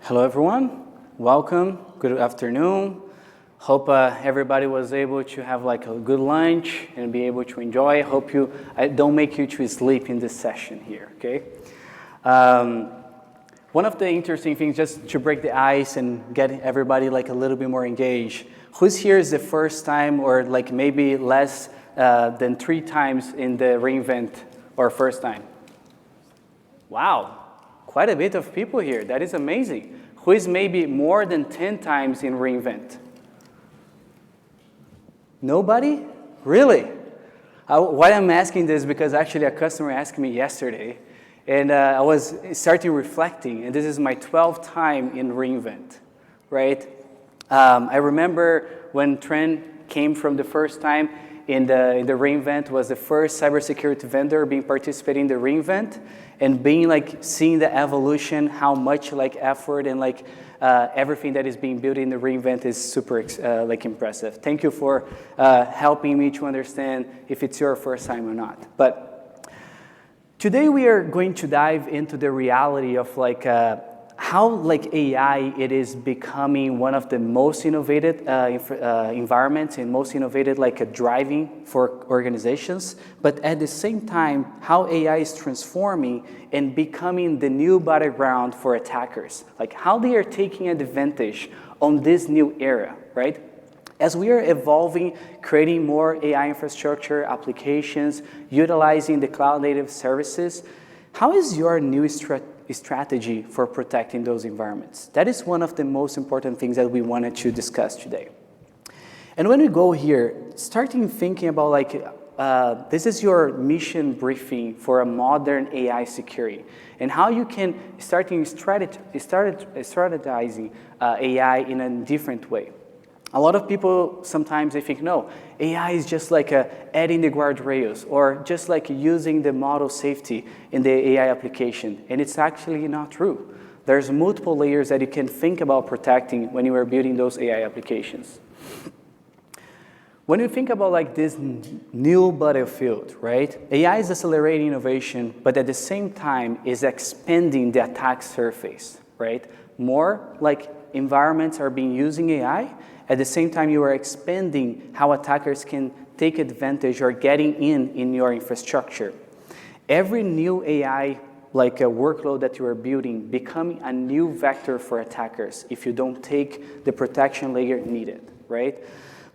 Hello everyone, welcome, good afternoon. Hope everybody was able to have like a good lunch and be able to enjoy. Hope I don't make you to sleep in this session here, okay? One of the interesting things, just to break the ice and get everybody like a little bit more engaged, who's here is the first time or like maybe less than 3 times in the reInvent or first time? Wow. Quite a bit of people here. That is amazing. Who is maybe more than 10 times in reInvent? Nobody? Really? Why I'm asking this because actually a customer asked me yesterday, and I was starting reflecting, and this is my 12th time in reInvent, right? I remember when Trent came from the first time in the reInvent, was the first cybersecurity vendor being participating in the reInvent, and being like seeing the evolution, how much like effort and like everything that is being built in the reInvent is super like impressive. Thank you for helping me to understand if it's your first time or not. But today we are going to dive into the reality of like how like AI it is becoming one of the most innovative environments and most innovative like a driving for organizations, but at the same time how AI is transforming and becoming the new battleground for attackers, like how they are taking advantage on this new era, right? As we are evolving, creating more AI infrastructure applications, utilizing the cloud-native services, how is your new strategy for protecting those environments? That is one of the most important things that we wanted to discuss today. And when we go here, starting thinking about like, this is your mission briefing for a modern AI security and how you can strategizing AI in a different way. A lot of people sometimes they think, no, AI is just like adding the guardrails or just like using the model safety in the AI application. And it's actually not true. There's multiple layers that you can think about protecting when you are building those AI applications. When you think about like this new battlefield, right? AI is accelerating innovation, but at the same time is expanding the attack surface, right? More like environments are being using AI. At the same time, you are expanding how attackers can take advantage or getting in your infrastructure. Every new AI, like a workload that you are building, becoming a new vector for attackers if you don't take the protection layer needed, right?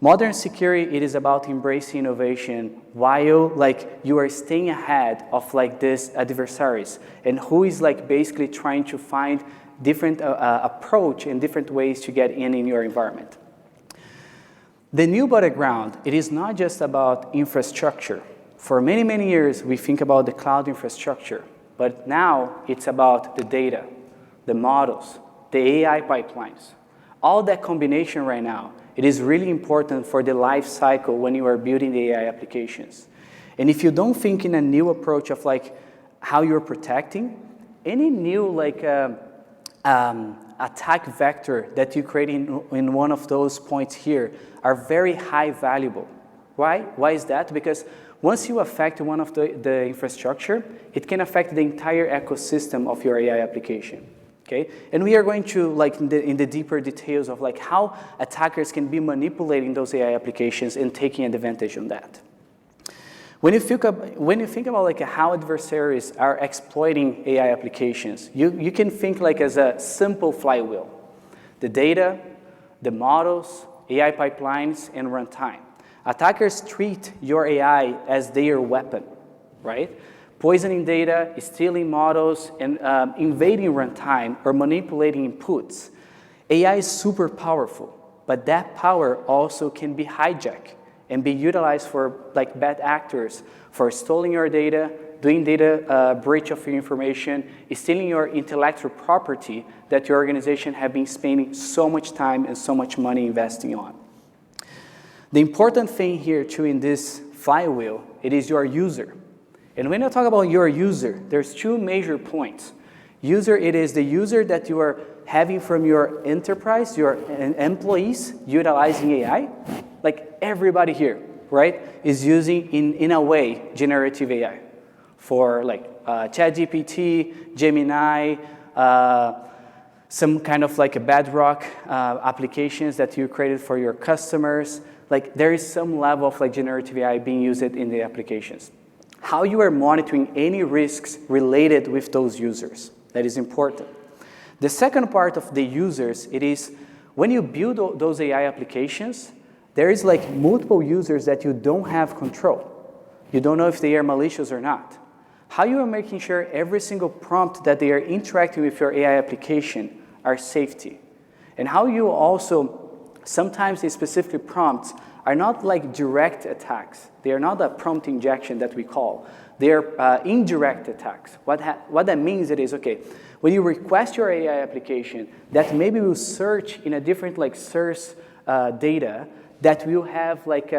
Modern security, it is about embracing innovation while like you are staying ahead of like this adversaries and who is like basically trying to find different approach and different ways to get in your environment. The new battleground, it is not just about infrastructure. For many, many years, we think about the cloud infrastructure, but now it's about the data, the models, the AI pipelines. All that combination right now, it is really important for the life cycle when you are building the AI applications. And if you don't think in a new approach of like how you're protecting, any new like attack vector that you create in one of those points here are very high valuable. Why? Why is that? Because once you affect one of the infrastructure, it can affect the entire ecosystem of your AI application. Okay? And we are going to like in the deeper details of like how attackers can be manipulating those AI applications and taking advantage on that. When you think about like how adversaries are exploiting AI applications, you can think like as a simple flywheel. The data, the models, AI pipelines, and runtime. Attackers treat your AI as their weapon, right? Poisoning data, stealing models, and invading runtime or manipulating inputs. AI is super powerful, but that power also can be hijacked and be utilized for like bad actors for stealing your data, doing data breach of your information, stealing your intellectual property that your organization have been spending so much time and so much money investing on. The important thing here too in this flywheel, it is your user. And when I talk about your user, there's 2 major points. User, it is the user that you are having from your enterprise, your employees utilizing AI. Like everybody here, right, is using in a way generative AI for like ChatGPT, Gemini, some kind of like a bedrock applications that you created for your customers. Like there is some level of like generative AI being used in the applications. How you are monitoring any risks related with those users. That is important. The second part of the users, it is when you build those AI applications, there is like multiple users that you don't have control. You don't know if they are malicious or not. How you are making sure every single prompt that they are interacting with your AI application are safety. And how you also, sometimes the specific prompts are not like direct attacks. They are not a prompt injection that we call. They are indirect attacks. What that means it is, okay, when you request your AI application that maybe will search in a different like source data that will have like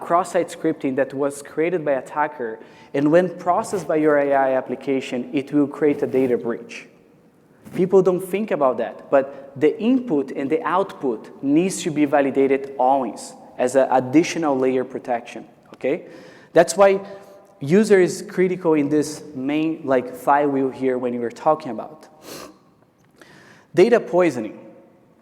cross-site scripting that was created by attacker, and when processed by your AI application, it will create a data breach. People don't think about that, but the input and the output needs to be validated always as an additional layer protection, okay? That's why user is critical in this main like flywheel here when you were talking about. Data poisoning.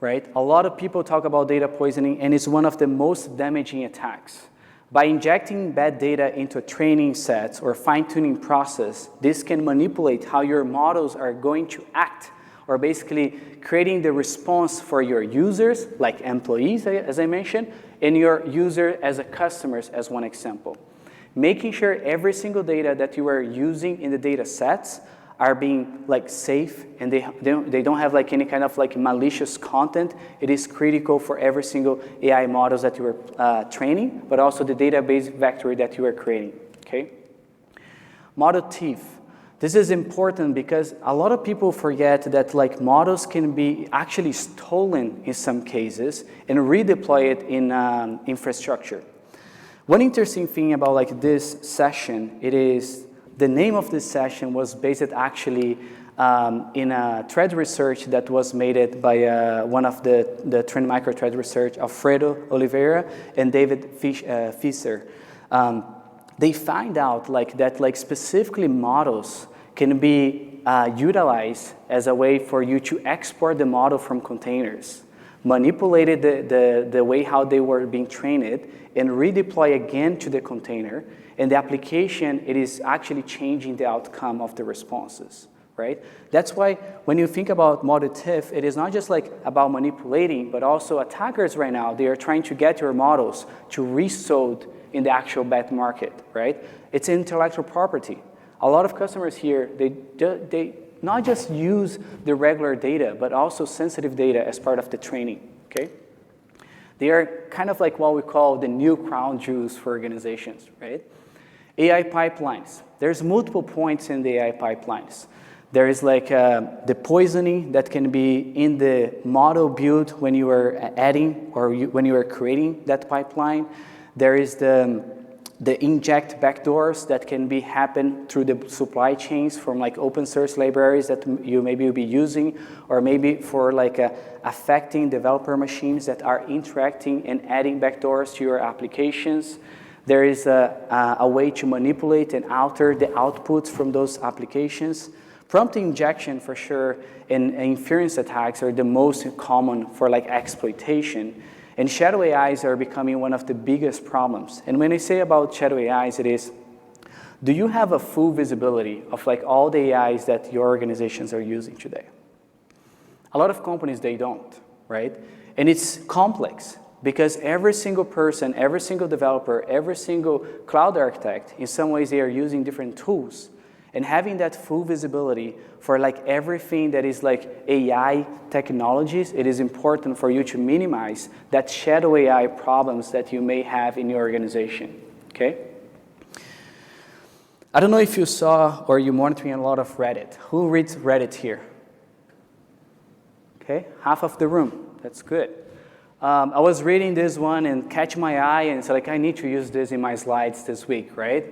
Right? A lot of people talk about data poisoning, and it's one of the most damaging attacks. By injecting bad data into training sets or fine-tuning process, this can manipulate how your models are going to act, or basically creating the response for your users, like employees, as I mentioned, and your user as a customers, as one example. Making sure every single data that you are using in the data sets are being like safe, and they don't have like any kind of like malicious content. It is critical for every single AI models that you are training, but also the database vector that you are creating, okay? Model thief. This is important because a lot of people forget that like models can be actually stolen in some cases and redeploy it in infrastructure. One interesting thing about like this session, it is the name of this session was based actually in a thread research that was made by one of the Trend Micro thread research, Alfredo Oliveira and David Fisher. They find out like that like specifically models can be utilized as a way for you to export the model from containers, manipulated the way how they were being trained, and redeploy again to the container. And the application, it is actually changing the outcome of the responses, right? That's why when you think about model thief, it is not just like about manipulating, but also attackers right now, they are trying to get your models to resold in the actual bad market, right? It's intellectual property. A lot of customers here, they not just use the regular data, but also sensitive data as part of the training, okay? They are kind of like what we call the new crown jewels for organizations, right? AI pipelines. There's multiple points in the AI pipelines. There is like the poisoning that can be in the model build when you are adding or when you are creating that pipeline. There is the inject backdoors that can be happen through the supply chains from like open source libraries that you maybe will be using, or maybe for like affecting developer machines that are interacting and adding backdoors to your applications. There is a way to manipulate and alter the outputs from those applications. Prompt injection for sure and inference attacks are the most common for like exploitation. And shadow AIs are becoming one of the biggest problems. And when I say about shadow AIs, it is, do you have a full visibility of like all the AIs that your organizations are using today? A lot of companies, they don't, right? And it's complex because every single person, every single developer, every single cloud architect, in some ways they are using different tools. And having that full visibility for like everything that is like AI technologies, it is important for you to minimize that shadow AI problems that you may have in your organization, okay? I don't know if you saw or you're monitoring a lot of Reddit. Who reads Reddit here? Okay, half of the room, that's good. I was reading this one and catch my eye and it's like, I need to use this in my slides this week, right?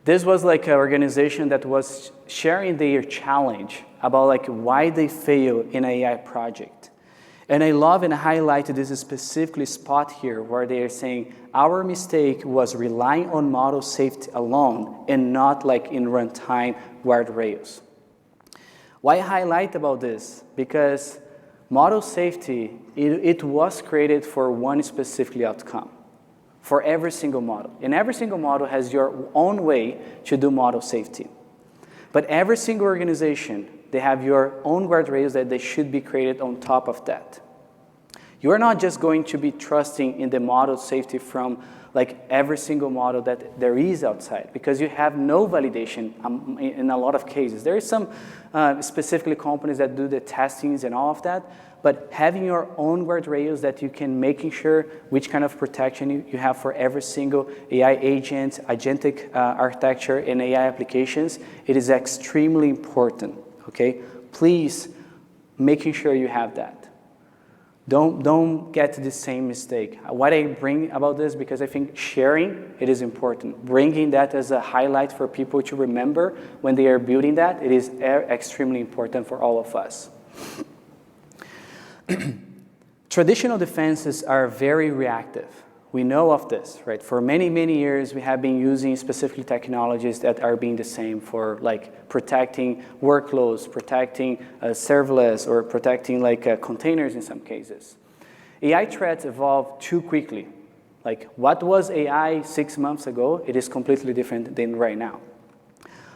This was like an organization that was sharing their challenge about like why they fail in an AI project. And I love and highlight this specifically spot here where they are saying, our mistake was relying on model safety alone and not like in runtime guardrails. Why I highlight about this? Because model safety, it was created for one specific outcome, for every single model. And every single model has your own way to do model safety. But every single organization, they have your own guardrails that they should be created on top of that. You are not just going to be trusting in the model safety from like every single model that there is outside, because you have no validation in a lot of cases. There is some specifically companies that do the testings and all of that, but having your own guardrails that you can making sure which kind of protection you have for every single AI agent, agentic architecture, and AI applications, it is extremely important, okay? Please, making sure you have that. Don't get the same mistake. What I bring about this, because I think sharing, it is important. Bringing that as a highlight for people to remember when they are building that, it is extremely important for all of us. Traditional defenses are very reactive. We know of this, right? For many, many years, we have been using specific technologies that are being the same for like protecting workloads, protecting serverless, or protecting like containers in some cases. AI threats evolve too quickly. Like what was AI 6 months ago, it is completely different than right now.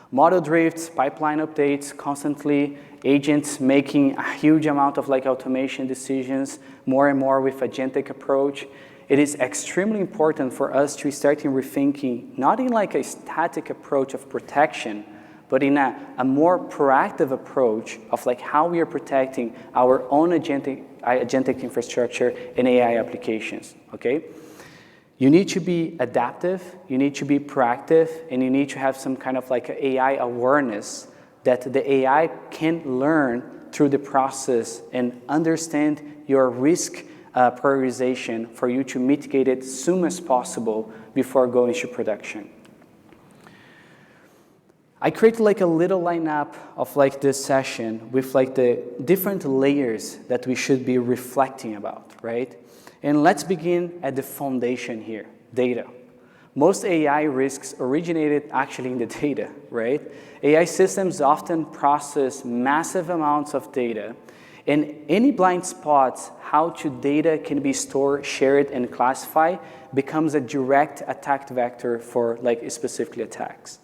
Model drifts, pipeline updates, constantly agents making a huge amount of like automation decisions, more and more with agentic approach. It is extremely important for us to start rethinking, not in like a static approach of protection, but in a more proactive approach of like how we are protecting our own agentic infrastructure and AI applications, okay? You need to be adaptive, you need to be proactive, and you need to have some kind of like AI awareness that the AI can learn through the process and understand your risk prioritization for you to mitigate it as soon as possible before going to production. I created like a little lineup of like this session with like the different layers that we should be reflecting about, right? And let's begin at the foundation here, data. Most AI risks originated actually in the data, right? AI systems often process massive amounts of data, and any blind spots how data can be stored, shared, and classified becomes a direct attack vector for like specific attacks.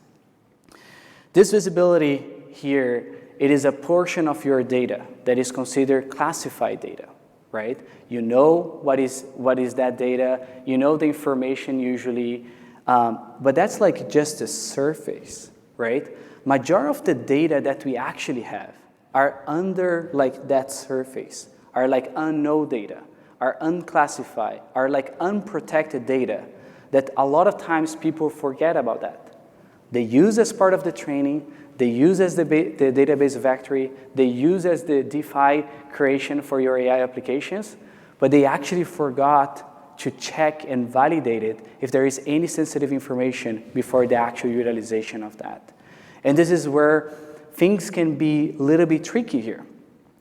This visibility here, it is a portion of your data that is considered classified data, right? You know what is that data, you know the information usually, but that's like just the surface, right? Majority of the data that we actually have are under like that surface, are like unknown data, are unclassified, are like unprotected data that a lot of times people forget about that. They use as part of the training, they use as the database factory, they use as the DeFi creation for your AI applications, but they actually forgot to check and validate it if there is any sensitive information before the actual utilization of that. And this is where things can be a little bit tricky here.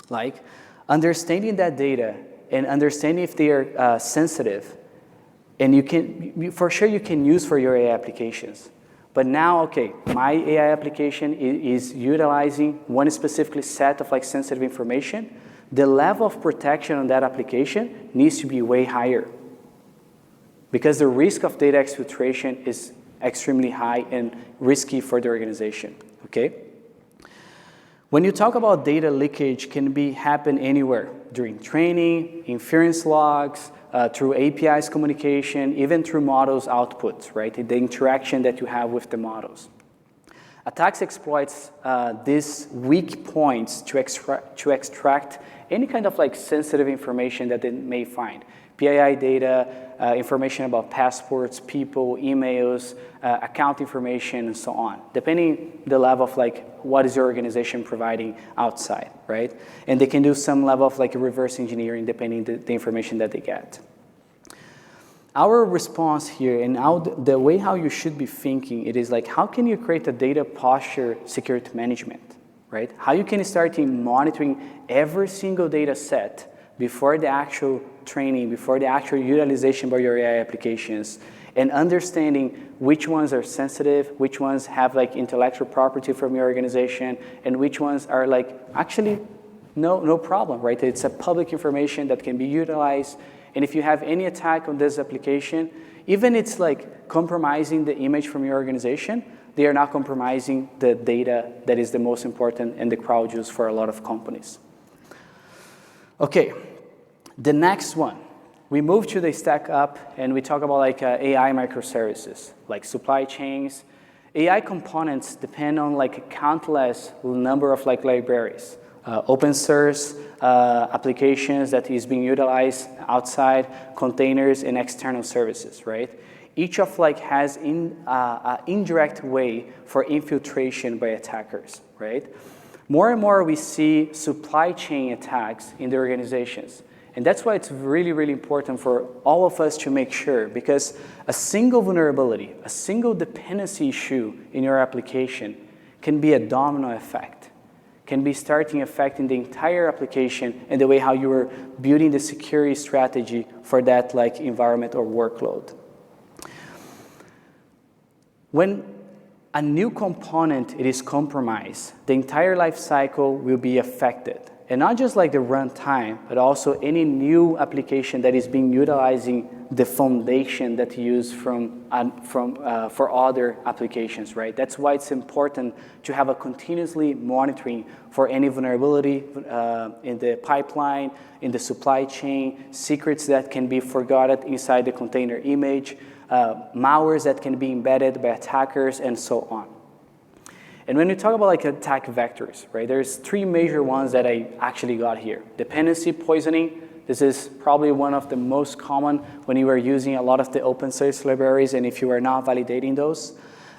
Like understanding that data and understanding if they are sensitive, and for sure you can use for your AI applications. But now, okay, my AI application is utilizing one specific set of like sensitive information. The level of protection on that application needs to be way higher, because the risk of data exfiltration is extremely high and risky for the organization, okay? When you talk about data leakage, can happen anywhere, during training, inference logs, through APIs communication, even through models outputs, right? The interaction that you have with the models. Attacks exploits these weak points to extract any kind of like sensitive information that they may find. PII data, information about passports, people, emails, account information, and so on, depending the level of like what is your organization providing outside, right? And they can do some level of like reverse engineering depending the information that they get. Our response here, and the way how you should be thinking, it is like, how can you create a data posture security management, right? How you can start monitoring every single data set before the actual training, before the actual utilization by your AI applications, and understanding which ones are sensitive, which ones have like intellectual property from your organization, and which ones are like actually no problem, right? It's a public information that can be utilized, and if you have any attack on this application, even it's like compromising the image from your organization, they are not compromising the data that is the most important and the crowd use for a lot of companies. Okay, the next one. We move to the stack up and we talk about like AI microservices, like supply chains. AI components depend on like a countless number of like libraries, open source applications that is being utilized outside, containers and external services, right? Each of like has an indirect way for infiltration by attackers, right? More and more we see supply chain attacks in the organizations. And that's why it's really, really important for all of us to make sure, because a single vulnerability, a single dependency issue in your application can be a domino effect, can be starting affecting the entire application and the way how you are building the security strategy for that like environment or workload. When a new component it is compromised, the entire life cycle will be affected. And not just like the runtime, but also any new application that is being utilizing the foundation that you use for other applications, right? That's why it's important to have a continuously monitoring for any vulnerability in the pipeline, in the supply chain, secrets that can be forgotten inside the container image, malwares that can be embedded by attackers, and so on. And when we talk about like attack vectors, right, there's three major ones that I actually got here. Dependency poisoning. This is probably one of the most common when you are using a lot of the open source libraries and if you are not validating those.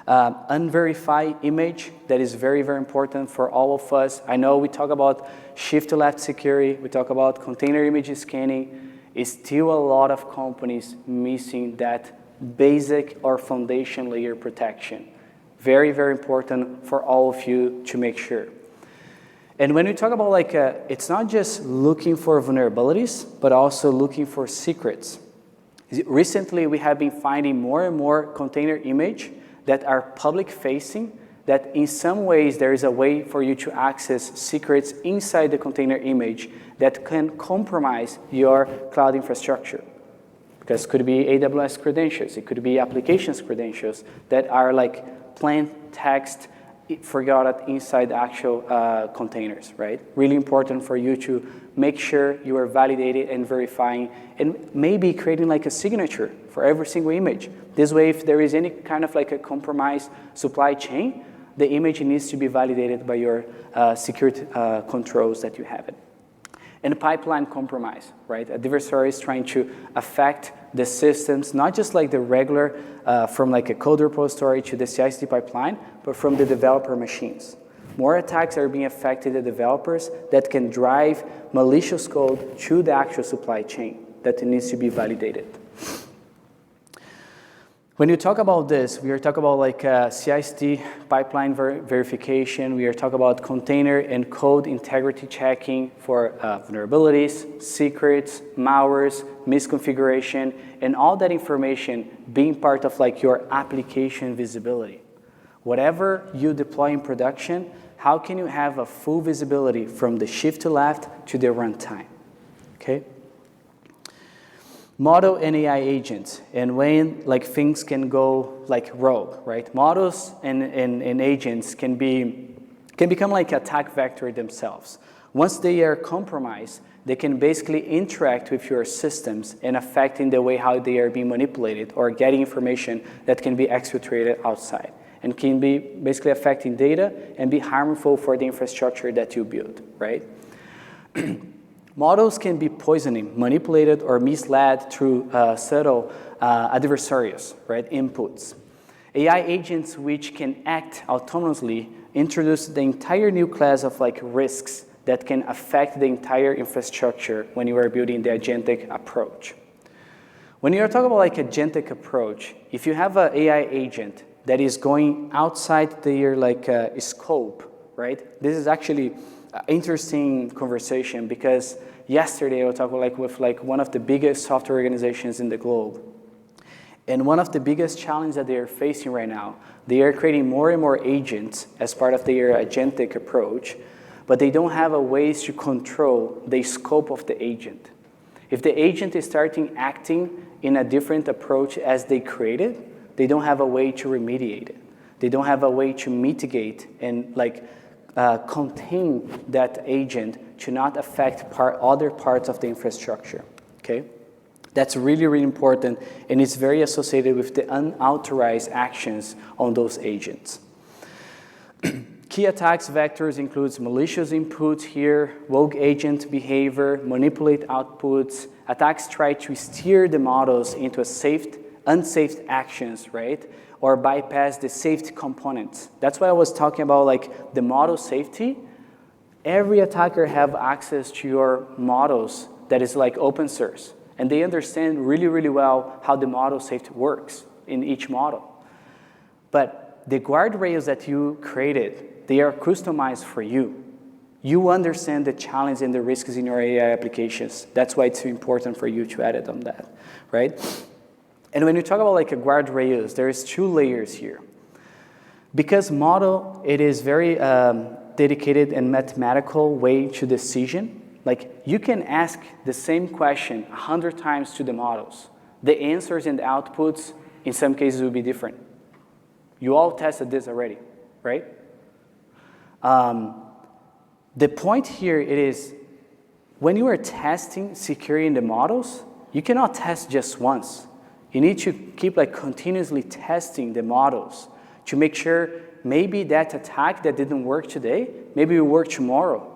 Unverified image, that is very, very important for all of us. I know we talk about shift left security, we talk about container image scanning. It's still a lot of companies missing that basic or foundation layer protection. Very, very important for all of you to make sure. And when we talk about like, it's not just looking for vulnerabilities, but also looking for secrets. Recently, we have been finding more and more container image that are public facing, that in some ways there is a way for you to access secrets inside the container image that can compromise your cloud infrastructure. Because it could be AWS credentials, it could be applications credentials that are like plain text forgotten inside the actual containers, right? Really important for you to make sure you are validated and verifying and maybe creating like a signature for every single image. This way, if there is any kind of like a compromised supply chain, the image needs to be validated by your security controls that you have it. And pipeline compromise, right? Adversaries trying to affect the systems, not just like the regular, from like a code repository to the CI/CD pipeline, but from the developer machines. More attacks are being affected the developers that can drive malicious code to the actual supply chain that needs to be validated. When you talk about this, we are talking about like CI/CD pipeline verification. We are talking about container and code integrity checking for vulnerabilities, secrets, malwares, misconfiguration, and all that information being part of like your application visibility. Whatever you deploy in production, how can you have a full visibility from the shift to left to the runtime? Okay. Model and AI agents, and when like things can go like rogue, right? Models and agents can become like attack vector themselves. Once they are compromised, they can basically interact with your systems and affecting the way how they are being manipulated or getting information that can be exfiltrated outside and can be basically affecting data and be harmful for the infrastructure that you build, right? Models can be poisoning, manipulated, or misled through subtle adversaries, right, inputs. AI agents which can act autonomously introduce the entire new class of like risks that can affect the entire infrastructure when you are building the agentic approach. When you are talking about like agentic approach, if you have an AI agent that is going outside their like scope, right, this is actually interesting conversation because yesterday I was talking like with like one of the biggest software organizations in the globe. And one of the biggest challenges that they are facing right now, they are creating more and more agents as part of their agentic approach, but they don't have a ways to control the scope of the agent. If the agent is starting acting in a different approach as they created, they don't have a way to remediate it. They don't have a way to mitigate and contain that agent to not affect other parts of the infrastructure, okay? That's really, really important, and it's very associated with the unauthorized actions on those agents. Key attacks vectors includes malicious inputs here, rogue agent behavior, manipulate outputs. Attacks try to steer the models into unsafe actions, right? Or bypass the safety components. That's why I was talking about the model safety. Every attacker have access to your models that is open source. And they understand really, really well how the model safety works in each model. But the guardrails that you created, they are customized for you. You understand the challenge and the risks in your AI applications. That's why it's important for you to edit on that, right? And when you talk about a guardrails, there's 2 layers here. Because model, it is very dedicated and mathematical way to decision. You can ask the same question 100 times to the models. The answers and the outputs, in some cases, will be different. You all tested this already, right? The point here it is, when you are testing security in the models, you cannot test just once. You need to keep continuously testing the models to make sure maybe that attack that didn't work today, maybe will work tomorrow.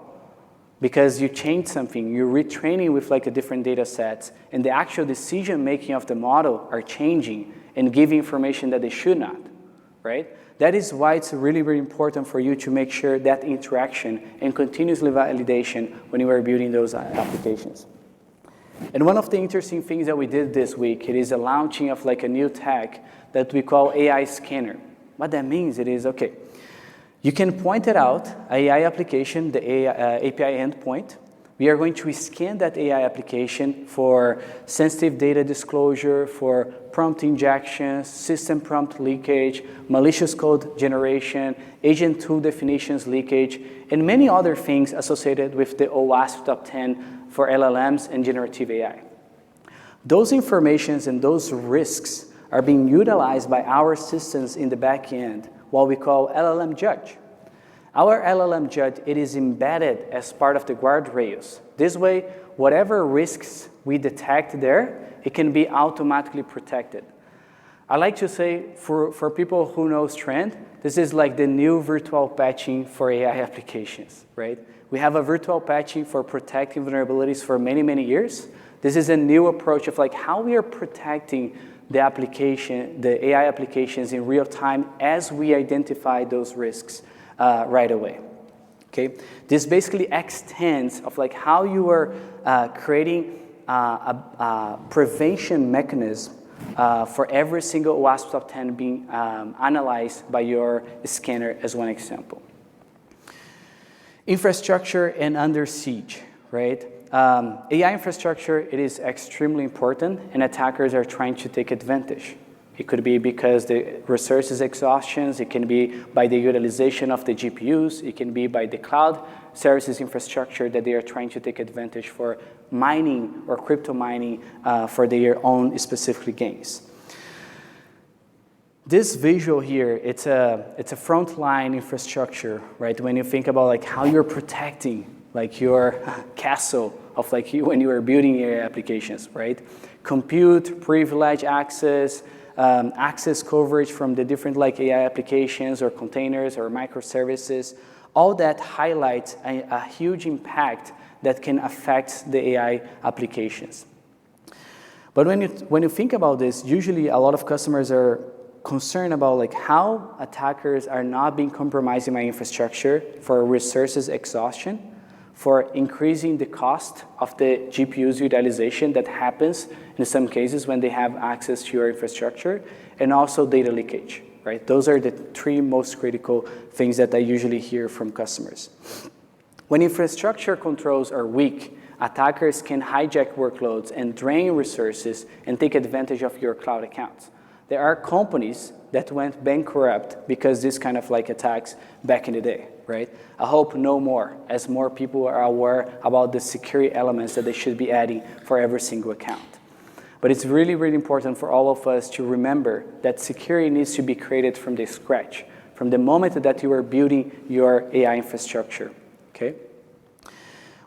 Because you changed something, you're retraining with a different data sets, and the actual decision making of the model are changing and giving information that they should not, right? That is why it's really, really important for you to make sure that interaction and continuously validation when you are building those applications. And one of the interesting things that we did this week, it is a launching of a new tag that we call AI scanner. What that means, it is, okay, you can point it out, AI application, the API endpoint. We are going to scan that AI application for sensitive data disclosure, for prompt injections, system prompt leakage, malicious code generation, agent tool definitions leakage, and many other things associated with the OWASP top 10 for LLMs and generative AI. Those informations and those risks are being utilized by our systems in the back end, what we call LLM Judge. Our LLM Judge, it is embedded as part of the guardrails. This way, whatever risks we detect there, it can be automatically protected. I like to say, for people who know Trend, this is the new virtual patching for AI applications, right? We have a virtual patching for protecting vulnerabilities for many, many years. This is a new approach of how we are protecting the application, the AI applications in real time as we identify those risks right away. Okay, this basically extends of how you are creating a prevention mechanism for every single OWASP top 10 being analyzed by your scanner as one example. Infrastructure and under siege, right? AI infrastructure, it is extremely important, and attackers are trying to take advantage. It could be because the resources exhaustions, it can be by the utilization of the GPUs, it can be by the cloud services infrastructure that they are trying to take advantage for mining or crypto mining for their own specific gains. This visual here, it's a frontline infrastructure, right? When you think about how you're protecting your castle of when you are building your applications, right? Compute, privilege access, access coverage from the different AI applications or containers or microservices, all that highlights a huge impact that can affect the AI applications. But when you think about this, usually a lot of customers are concerned about how attackers are not being compromising my infrastructure for resources exhaustion, for increasing the cost of the GPU's utilization that happens in some cases when they have access to your infrastructure, and also data leakage, right? Those are the 3 most critical things that I usually hear from customers. When infrastructure controls are weak, attackers can hijack workloads and drain resources and take advantage of your cloud accounts. There are companies that went bankrupt because this kind of like attacks back in the day, right? I hope no more, as more people are aware about the security elements that they should be adding for every single account. But it's really, really important for all of us to remember that security needs to be created from the scratch, from the moment that you are building your AI infrastructure, okay?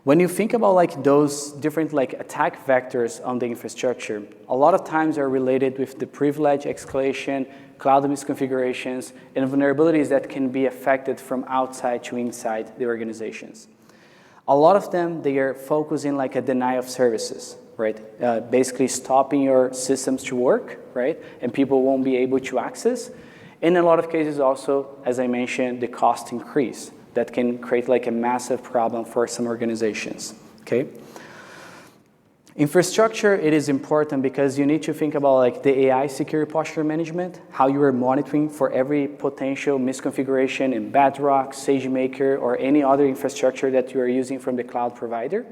When you think about like those different like attack vectors on the infrastructure, a lot of times are related with the privilege escalation, cloud misconfigurations, and vulnerabilities that can be affected from outside to inside the organizations. A lot of them, they are focusing like a denial of services, right? Basically stopping your systems to work, right? And people won't be able to access. In a lot of cases also, as I mentioned, the cost increase that can create like a massive problem for some organizations, okay? Infrastructure, it is important because you need to think about like the AI security posture management, how you are monitoring for every potential misconfiguration in Bedrock, SageMaker, or any other infrastructure that you are using from the cloud provider,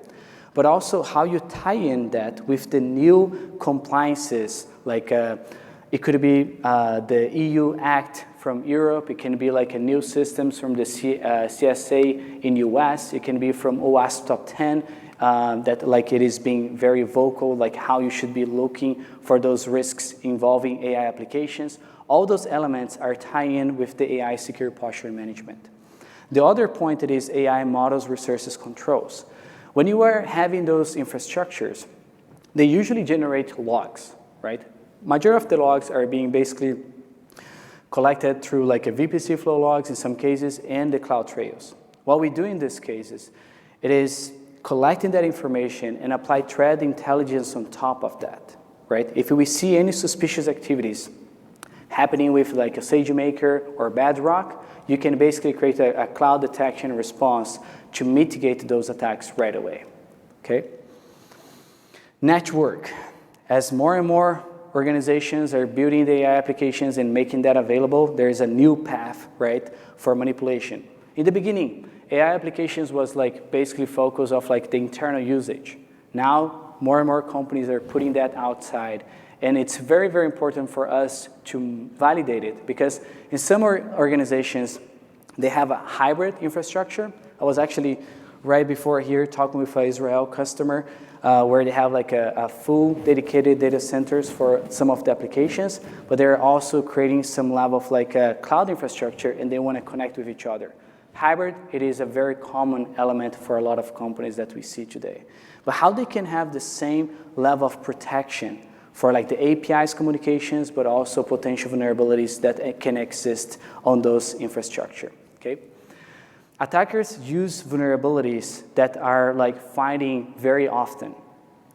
but also how you tie in that with the new compliances, like it could be the EU Act from Europe, it can be like a new systems from the CSA in US, it can be from OWASP Top 10, that like it is being very vocal, like how you should be looking for those risks involving AI applications. All those elements are tying in with the AI secure posture management. The other point it is AI models, resources, controls. When you are having those infrastructures, they usually generate logs, right? Majority of the logs are being basically collected through like a VPC flow logs in some cases and the CloudTrails. What we do in these cases, it is collecting that information and apply threat intelligence on top of that, right? If we see any suspicious activities happening with like a SageMaker or Bedrock, you can basically create a cloud detection response to mitigate those attacks right away, okay? Network. As more and more organizations are building the AI applications and making that available, there is a new path, right, for manipulation. In the beginning, AI applications was like basically focus of like the internal usage. Now, more and more companies are putting that outside, and it's very, very important for us to validate it because in some organizations, they have a hybrid infrastructure. I was actually right before here talking with an Israel customer where they have like a full dedicated data centers for some of the applications, but they're also creating some level of like a cloud infrastructure and they want to connect with each other. Hybrid, it is a very common element for a lot of companies that we see today. But how they can have the same level of protection for like the APIs communications, but also potential vulnerabilities that can exist on those infrastructure, okay? Attackers use vulnerabilities that are like finding very often.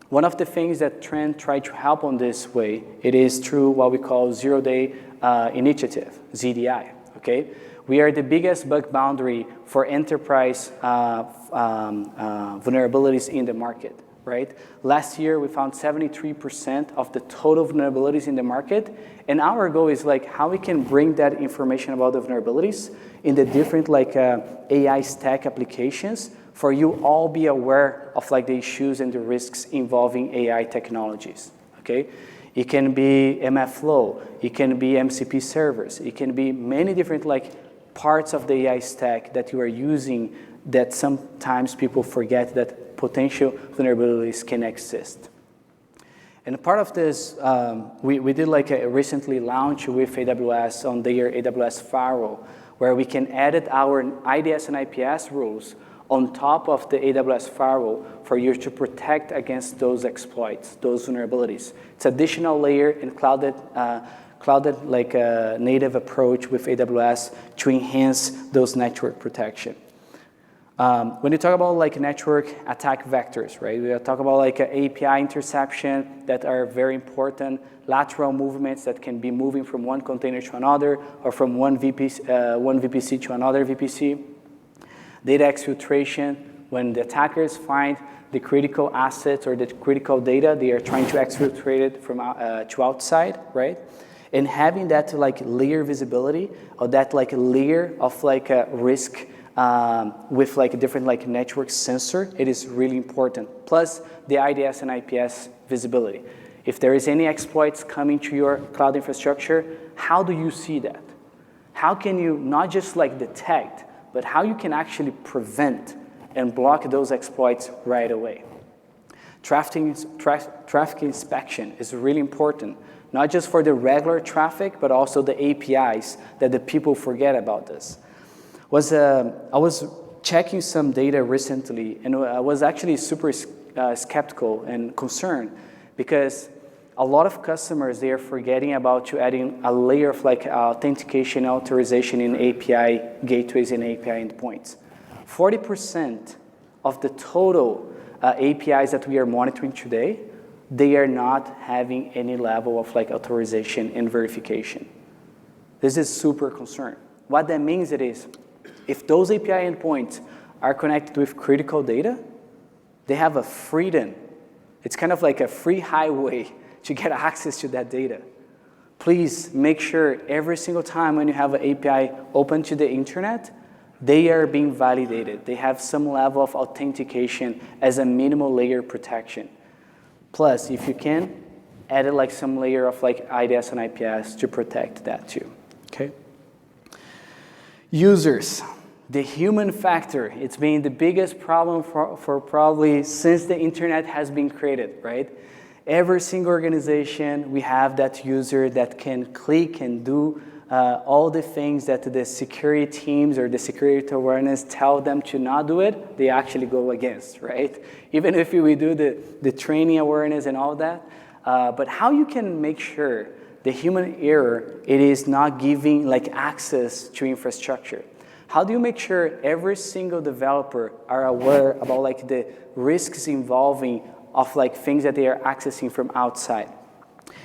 One of the things that Trend tried to help on this way, it is through what we call zero-day initiative, ZDI, okay? We are the biggest bug boundary for enterprise vulnerabilities in the market, right? Last year, we found 73% of the total vulnerabilities in the market, and our goal is like how we can bring that information about the vulnerabilities in the different like AI stack applications for you all be aware of like the issues and the risks involving AI technologies, okay? It can be MFlow, it can be MCP servers, it can be many different like parts of the AI stack that you are using that sometimes people forget that potential vulnerabilities can exist. And part of this, we did like a recently launch with AWS on their AWS firewall, where we can edit our IDS and IPS rules on top of the AWS firewall for you to protect against those exploits, those vulnerabilities. It's additional layer in clouded like a native approach with AWS to enhance those network protection. When you talk about like network attack vectors, right? We talk about like API interception that are very important, lateral movements that can be moving from one container to another or from one VPC to another VPC. Data exfiltration, when the attackers find the critical assets or the critical data, they are trying to exfiltrate it from to outside, right? And having that like layer visibility or that like layer of like a risk with like a different like network sensor, it is really important. Plus the IDS and IPS visibility. If there is any exploits coming to your cloud infrastructure, how do you see that? How can you not just like detect, but how you can actually prevent and block those exploits right away? Traffic inspection is really important, not just for the regular traffic, but also the APIs that the people forget about this. I was checking some data recently, and I was actually super skeptical and concerned because a lot of customers, they are forgetting about to adding a layer of like authentication authorization in API gateways and API endpoints. 40% of the total APIs that we are monitoring today, they are not having any level of like authorization and verification. This is super concerned. What that means it is, if those API endpoints are connected with critical data, they have a freedom. It's kind of like a free highway to get access to that data. Please make sure every single time when you have an API open to the internet, they are being validated. They have some level of authentication as a minimal layer protection. Plus, if you can, add like some layer of like IDS and IPS to protect that too, okay? Users, the human factor, it's been the biggest problem for probably since the internet has been created, right? Every single organization, we have that user that can click and do all the things that the security teams or the security awareness tell them to not do it, they actually go against, right? Even if we do the training awareness and all that. But how you can make sure the human error, it is not giving like access to infrastructure? How do you make sure every single developer are aware about like the risks involving of like things that they are accessing from outside?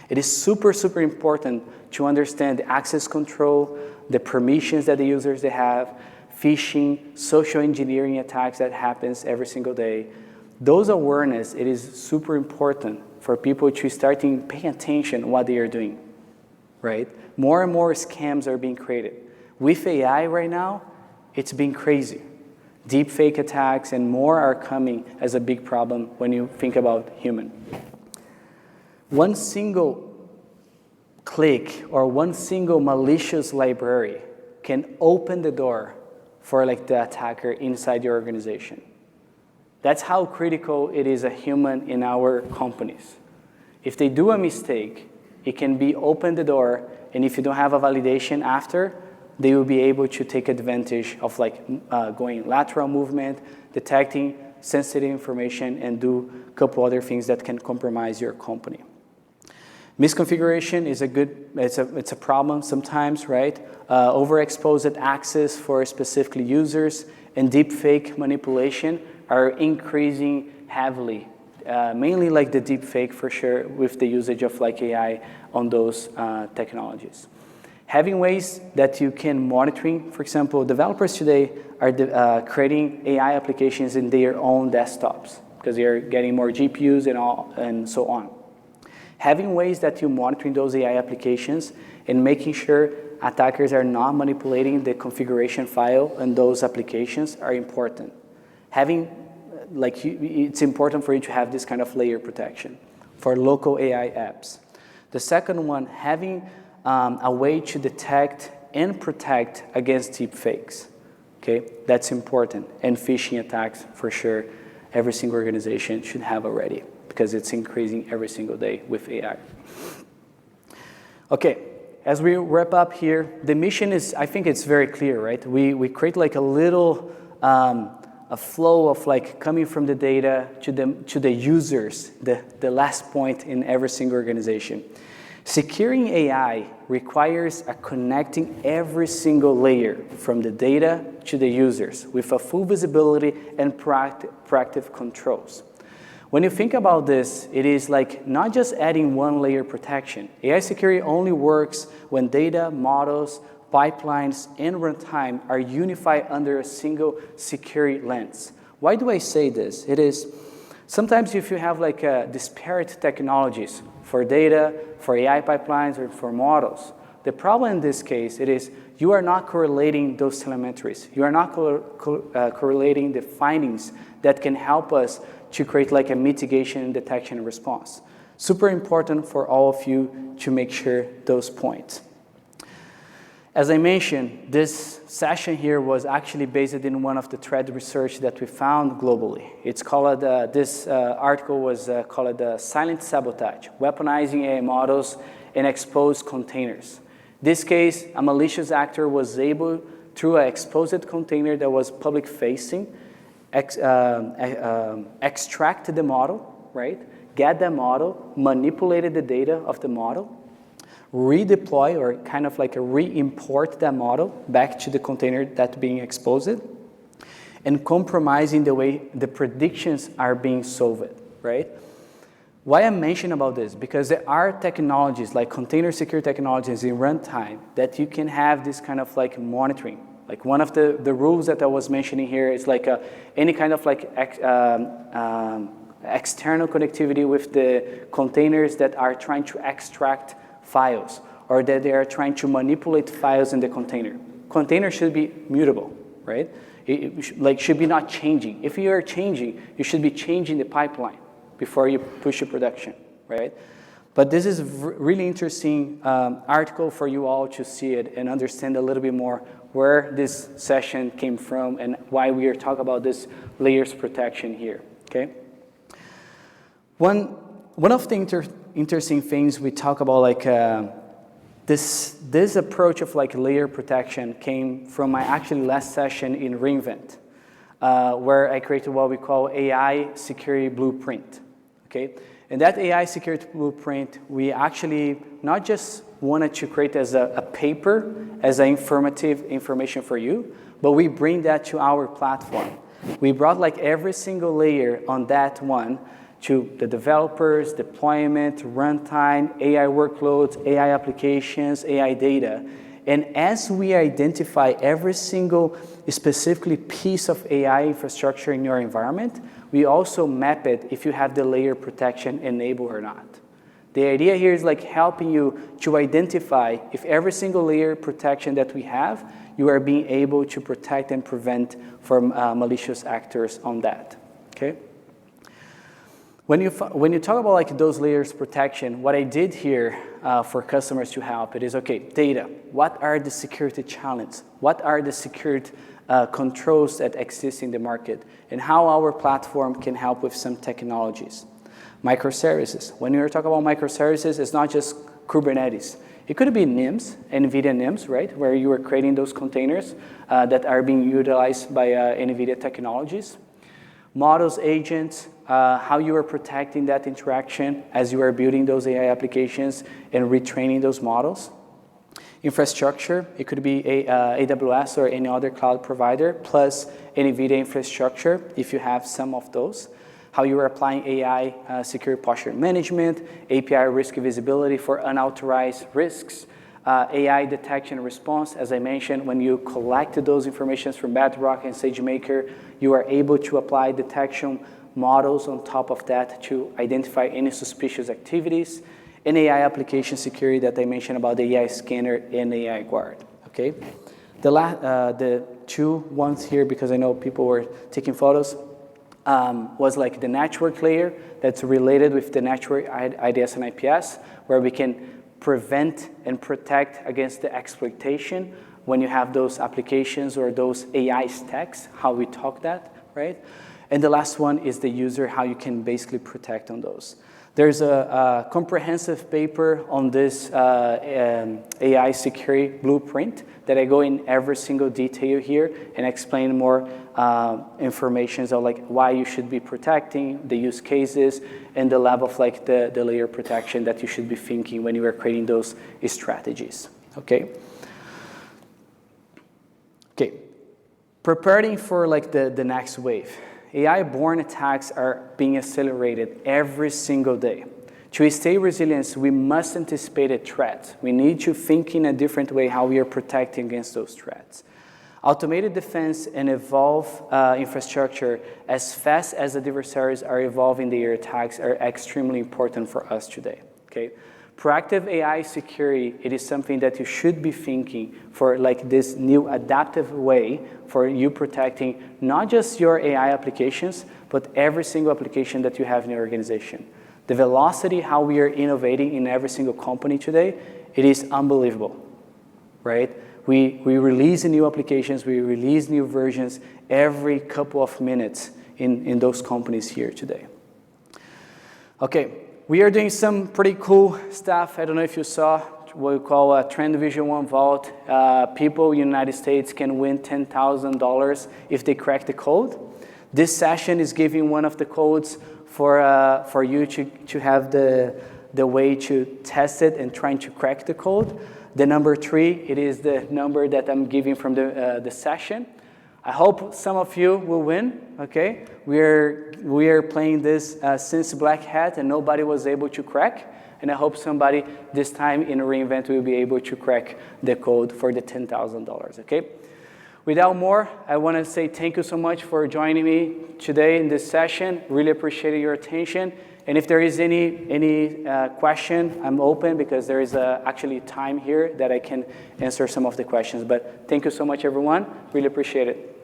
It is super, super important to understand the access control, the permissions that the users they have, phishing, social engineering attacks that happens every single day. Those awareness, it is super important for people to start paying attention to what they are doing, right? More and more scams are being created. With AI right now, it's been crazy. Deep fake attacks and more are coming as a big problem when you think about human. One single click or one single malicious library can open the door for like the attacker inside your organization. That's how critical it is a human in our companies. If they do a mistake, it can be open the door, and if you don't have a validation after, they will be able to take advantage of like going lateral movement, detecting sensitive information, and do a couple other things that can compromise your company. Misconfiguration is it's a problem sometimes, right? Overexposed access for specific users and deepfake manipulation are increasing heavily. Mainly like the deepfake for sure with the usage of like AI on those technologies. Having ways that you can monitoring, for example, developers today are creating AI applications in their own desktops because they are getting more GPUs and so on. Having ways that you monitoring those AI applications and making sure attackers are not manipulating the configuration file in those applications are important. It's important for you to have this kind of layer protection for local AI apps. The second one, having a way to detect and protect against deepfakes. Okay, that's important. And phishing attacks, for sure, every single organization should have already because it's increasing every single day with AI. Okay, as we wrap up here, the mission is, I think it's very clear, right? We create like a little a flow of like coming from the data to the users, the last point in every single organization. Securing AI requires a connecting every single layer from the data to the users with a full visibility and proactive controls. When you think about this, it is like not just adding one layer protection. AI security only works when data, models, pipelines, and runtime are unified under a single security lens. Why do I say this? It is sometimes if you have like disparate technologies for data, for AI pipelines, or for models, the problem in this case, it is you are not correlating those telemetries. You are not correlating the findings that can help us to create like a mitigation, detection, and response. Super important for all of you to make sure those points. As I mentioned, this session here was actually based in one of the thread research that we found globally. It's called, this article was called Silent Sabotage, Weaponizing AI Models and Exposed Containers. This case, a malicious actor was able, through an exposed container that was public-facing, extract the model, right? Get the model, manipulated the data of the model, redeploy or kind of like re-import that model back to the container that's being exposed, and compromising the way the predictions are being solved, right? Why I'm mentioning about this? Because there are technologies like container secure technologies in runtime that you can have this kind of like monitoring. Like one of the rules that I was mentioning here is like any kind of like external connectivity with the containers that are trying to extract files or that they are trying to manipulate files in the container. Container should be mutable, right? It should be not changing. If you are changing, you should be changing the pipeline before you push to production, right? But this is a really interesting article for you all to see it and understand a little bit more where this session came from and why we are talking about this layers protection here, okay? One of the interesting things we talk about, like this approach of like layer protection came from my actually last session in reInvent, where I created what we call AI security blueprint, okay? And that AI security blueprint, we actually not just wanted to create as a paper, as an informative information for you, but we bring that to our platform. We brought like every single layer on that one to the developers, deployment, runtime, AI workloads, AI applications, AI data. And as we identify every single specifically piece of AI infrastructure in your environment, we also map it if you have the layer protection enabled or not. The idea here is like helping you to identify if every single layer protection that we have, you are being able to protect and prevent from malicious actors on that, okay? When you talk about like those layers protection, what I did here for customers to help it is, okay, data. What are the security challenges? What are the security controls that exist in the market? And how our platform can help with some technologies. Microservices. When you're talking about microservices, it's not just Kubernetes. It could be NIMs, NVIDIA NIMs, right? Where you are creating those containers that are being utilized by NVIDIA technologies. Models, agents, how you are protecting that interaction as you are building those AI applications and retraining those models. Infrastructure, it could be AWS or any other cloud provider, plus NVIDIA infrastructure, if you have some of those. How you are applying AI secure posture management, API risk visibility for unauthorized risks, AI detection and response. As I mentioned, when you collect those informations from Bedrock and SageMaker, you are able to apply detection models on top of that to identify any suspicious activities, and AI application security that I mentioned about the AI scanner and AI guard, okay? The two ones here, because I know people were taking photos, was like the network layer that's related with the network IDS and IPS, where we can prevent and protect against the exploitation when you have those applications or those AI stacks, how we talk that, right? And the last one is the user, how you can basically protect on those. There's a comprehensive paper on this AI security blueprint that I go in every single detail here and explain more information of like why you should be protecting, the use cases, and the level of like the layer protection that you should be thinking when you are creating those strategies, okay? Okay, preparing for like the next wave. AI-born attacks are being accelerated every single day. To stay resilient, we must anticipate a threat. We need to think in a different way how we are protecting against those threats. Automated defense and evolve infrastructure as fast as the adversaries are evolving their attacks are extremely important for us today, okay? Proactive AI security, it is something that you should be thinking for like this new adaptive way for you protecting not just your AI applications, but every single application that you have in your organization. The velocity, how we are innovating in every single company today, it is unbelievable, right? We release new applications, we release new versions every couple of minutes in those companies here today. Okay, we are doing some pretty cool stuff. I don't know if you saw what we call a Trend Vision 1 Vault. People in the United States can win $10,000 if they crack the code. This session is giving one of the codes for you to have the way to test it and trying to crack the code. The number 3, it is the number that I'm giving from the session. I hope some of you will win, okay? We are playing this since Black Hat and nobody was able to crack. And I hope somebody this time in a reInvent will be able to crack the code for the $10,000, okay? Without more, I want to say thank you so much for joining me today in this session. Really appreciate your attention. And if there is any question, I'm open because there is actually time here that I can answer some of the questions. But thank you so much, everyone. Really appreciate it.